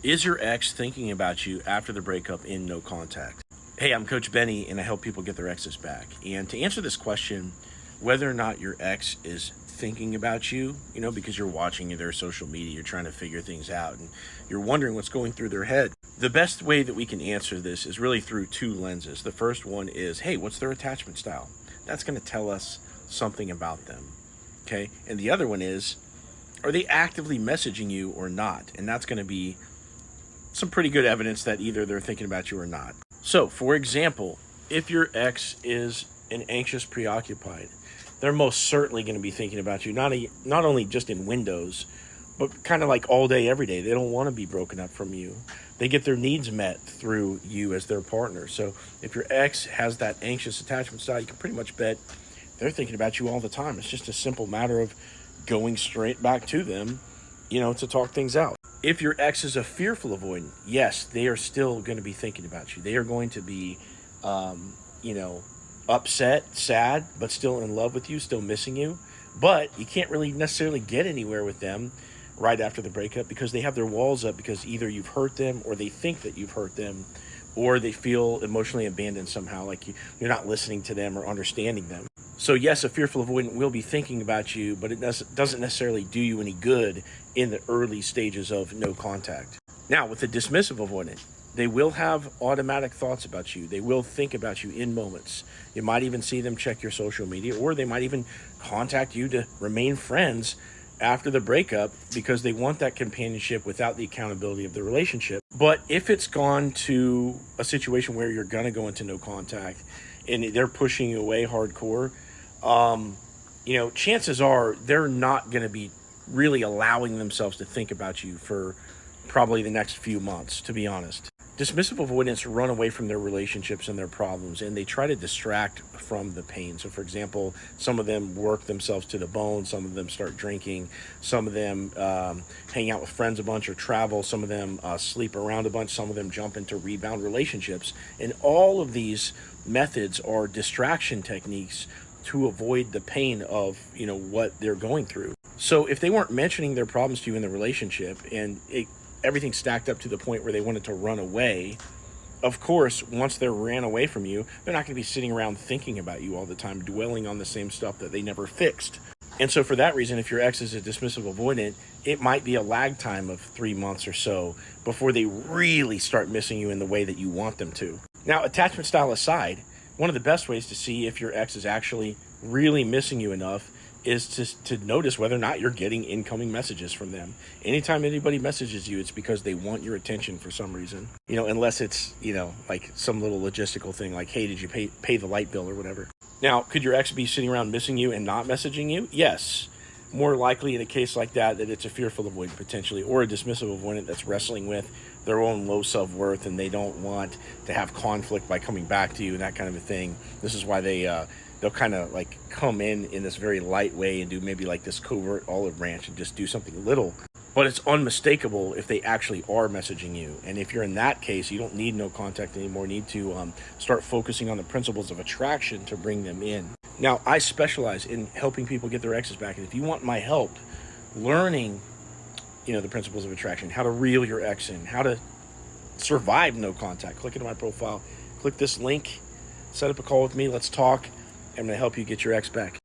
Is your ex thinking about you after the breakup in no contact? Hey, I'm Coach Benny, and I help people get their exes back. And to answer this question, whether or not your ex is thinking about you, because you're watching their social media, you're trying to figure things out, and you're wondering what's going through their head. The best way that we can answer this is really through two lenses. The first one is, hey, what's their attachment style? That's going to tell us something about them. Okay. And the other one is, are they actively messaging you or not? And that's going to be some pretty good evidence that either they're thinking about you or not. So, for example, if your ex is an anxious preoccupied, they're most certainly going to be thinking about you, not only just in windows, but kind of like all day, every day. They don't want to be broken up from you. They get their needs met through you as their partner. So if your ex has that anxious attachment style, you can pretty much bet they're thinking about you all the time. It's just a simple matter of going straight back to them, to talk things out. If your ex is a fearful avoidant, yes, they are still going to be thinking about you. They are going to be, upset, sad, but still in love with you, still missing you. But you can't really necessarily get anywhere with them right after the breakup because they have their walls up because either you've hurt them or they think that you've hurt them or they feel emotionally abandoned somehow, like you're not listening to them or understanding them. So yes, a fearful avoidant will be thinking about you, but it doesn't necessarily do you any good in the early stages of no contact. Now, with the dismissive avoidant, they will have automatic thoughts about you. They will think about you in moments. You might even see them check your social media, or they might even contact you to remain friends after the breakup because they want that companionship without the accountability of the relationship. But if it's gone to a situation where you're going to go into no contact and they're pushing you away hardcore, chances are they're not going to be really allowing themselves to think about you for probably the next few months, to be honest. Dismissive avoidants run away from their relationships and their problems, and they try to distract from the pain. So, for example, some of them work themselves to the bone. Some of them start drinking. Some of them hang out with friends a bunch or travel. Some of them sleep around a bunch. Some of them jump into rebound relationships. And all of these methods are distraction techniques to avoid the pain of, what they're going through. So if they weren't mentioning their problems to you in the relationship and everything stacked up to the point where they wanted to run away, of course, once they ran away from you, they're not going to be sitting around thinking about you all the time, dwelling on the same stuff that they never fixed. And so for that reason, if your ex is a dismissive avoidant, it might be a lag time of 3 months or so before they really start missing you in the way that you want them to. Now, attachment style aside, one of the best ways to see if your ex is actually really missing you enough is to notice whether or not you're getting incoming messages from them. Anytime anybody messages you, it's because they want your attention for some reason. Unless it's, like some little logistical thing like, hey, did you pay the light bill or whatever? Now, could your ex be sitting around missing you and not messaging you? Yes. More likely in a case like that it's a fearful avoidant potentially, or a dismissive avoidant that's wrestling with their own low self-worth and they don't want to have conflict by coming back to you and that kind of a thing. This is why they'll kind of like come in this very light way and do maybe like this covert olive branch and just do something little. But it's unmistakable if they actually are messaging you. And if you're in that case, you don't need no contact anymore. You need to start focusing on the principles of attraction to bring them in. Now, I specialize in helping people get their exes back. And if you want my help learning, the principles of attraction, how to reel your ex in, how to survive no contact, click into my profile, click this link, set up a call with me. Let's talk. I'm going to help you get your ex back.